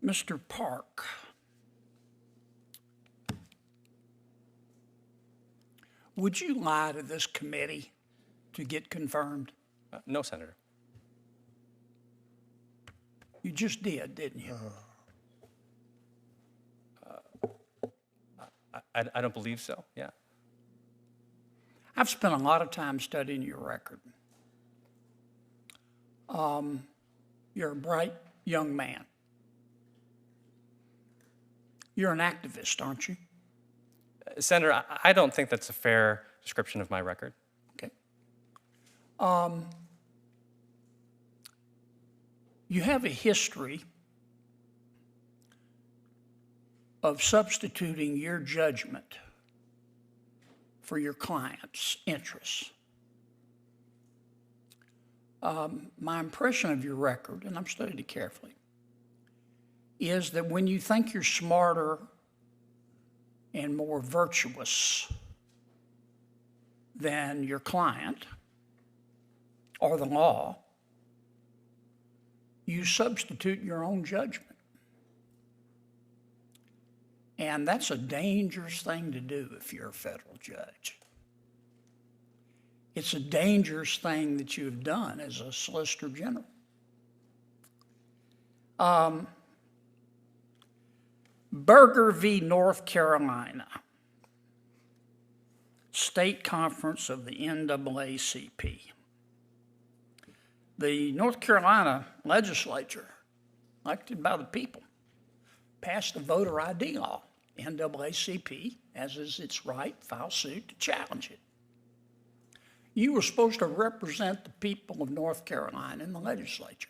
Mr. Park, would you lie to this committee to get confirmed? No, Senator. You just did, didn't you? I don't believe so, yeah. I've spent a lot of time studying your record. You're a bright young man. You're an activist, aren't you? Senator, I don't think that's a fair description of my record. Okay. You have a history of substituting your judgment for your client's interests. My impression of your record, and I've studied it carefully, is that when you think you're smarter and more virtuous than your client or the law, you substitute your own judgment. And that's a dangerous thing to do if you're a federal judge. It's a dangerous thing that you have done as a Solicitor General. Berger v. North Carolina, State Conference of the NAACP. The North Carolina legislature, elected by the people, passed a voter ID law. NAACP, as is its right, filed suit to challenge it. You were supposed to represent the people of North Carolina in the legislature.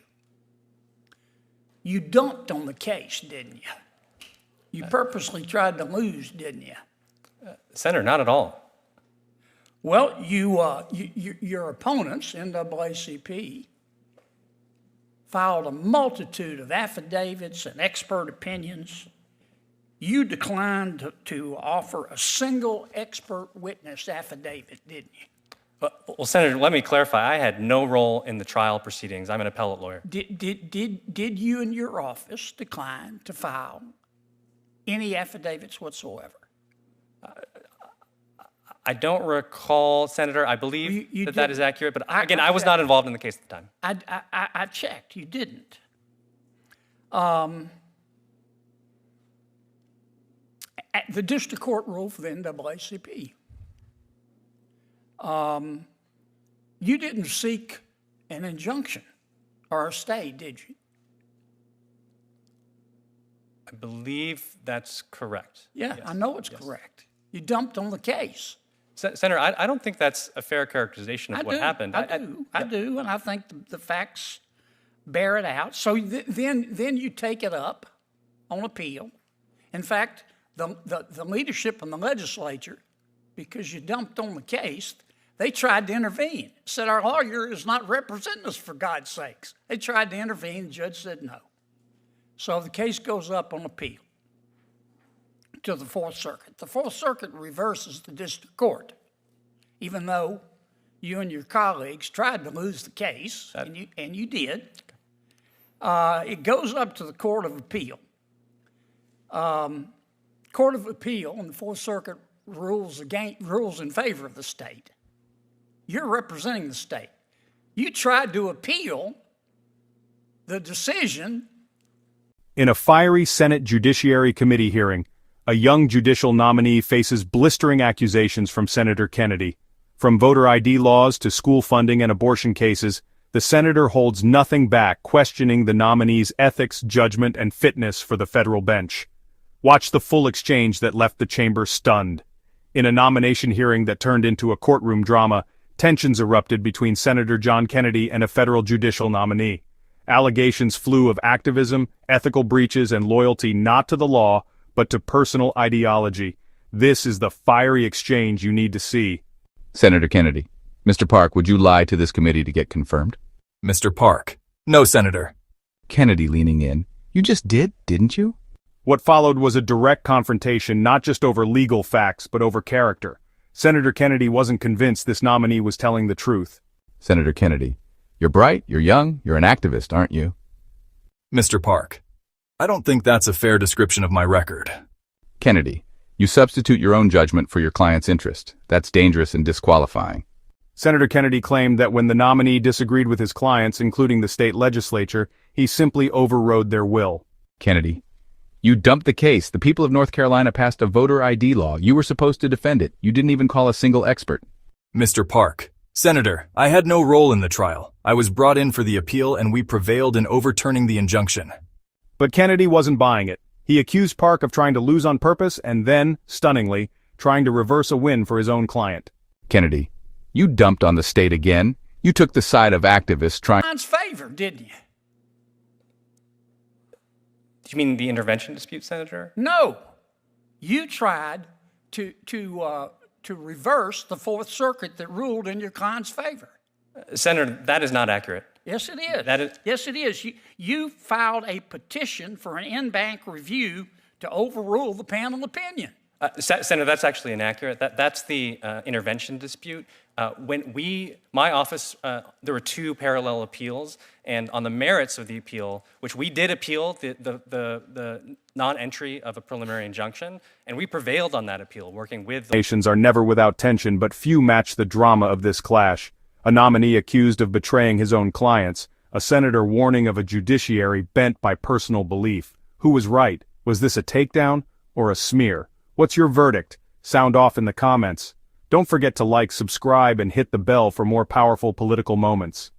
You dumped on the case, didn't you? You purposely tried to lose, didn't you? Senator, not at all. Well, your opponents, NAACP, filed a multitude of affidavits and expert opinions. You declined to offer a single expert witness affidavit, didn't you? Well, Senator, let me clarify. I had no role in the trial proceedings. I'm an appellate lawyer. Did you and your office decline to file any affidavits whatsoever? I don't recall, Senator. I believe You that is accurate, but again, I was not involved in the case at the time. I checked. You didn't. The district court ruled for the NAACP. You didn't seek an injunction or a stay, did you? I believe that's correct. Yeah, Yes. I know it's correct. You dumped on the case. Senator, I don't think that's a fair characterization of what happened. I do, and I think the facts bear it out. So then you take it up on appeal. In fact, the leadership in the legislature, because you dumped on the case, they tried to intervene. Said, our lawyer is not representing us, for God's sakes. They tried to intervene. The judge said no. So the case goes up on appeal to the Fourth Circuit. The Fourth Circuit reverses the district court, even though you and your colleagues tried to lose the case, and you did. It goes up to the Court of Appeal. Court of Appeal and the Fourth Circuit rules in favor of the state. You're representing the state. You tried to appeal the decision. In a fiery Senate Judiciary Committee hearing, a young judicial nominee faces blistering accusations from Senator Kennedy. From voter ID laws to school funding and abortion cases, the senator holds nothing back, questioning the nominee's ethics, judgment, and fitness for the federal bench. Watch the full exchange that left the chamber stunned. In a nomination hearing that turned into a courtroom drama, tensions erupted between Senator John Kennedy and a federal judicial nominee. Allegations flew of activism, ethical breaches, and loyalty not to the law, but to personal ideology. This is the fiery exchange you need to see. Senator Kennedy, Mr. Park, would you lie to this committee to get confirmed? Mr. Park, no, Senator. Kennedy leaning in. You just did, didn't you? What followed was a direct confrontation not just over legal facts, but over character. Senator Kennedy wasn't convinced this nominee was telling the truth. Senator Kennedy, you're bright, you're young, you're an activist, aren't you? Mr. Park, I don't think that's a fair description of my record. Kennedy, you substitute your own judgment for your client's interest. That's dangerous and disqualifying. Senator Kennedy claimed that when the nominee disagreed with his clients, including the state legislature, he simply overrode their will. Kennedy, you dumped the case. The people of North Carolina passed a voter ID law. You were supposed to defend it. You didn't even call a single expert. Mr. Park, Senator, I had no role in the trial. I was brought in for the appeal and we prevailed in overturning the injunction. But Kennedy wasn't buying it. He accused Park of trying to lose on purpose and then, stunningly, trying to reverse a win for his own client. Kennedy, you dumped on the state again. You took the side of activists trying... Client's favor, didn't you? Do you mean the intervention dispute, Senator? No. You tried to reverse the Fourth Circuit that ruled in your client's favor. Senator, that is not accurate. Yes, it is. That is- Yes, it is. You filed a petition for an en-banc review to overrule the panel opinion. Senator, that's actually inaccurate. That's the intervention dispute. My office, there were two parallel appeals, and on the merits of the appeal, which we did appeal the non-entry of a preliminary injunction, and we prevailed on that appeal, working with the Nations are never without tension, but few match the drama of this clash. A nominee accused of betraying his own clients, a senator warning of a judiciary bent by personal belief. Who was right? Was this a takedown or a smear? What's your verdict? Sound off in the comments. Don't forget to like, subscribe, and hit the bell for more powerful political moments.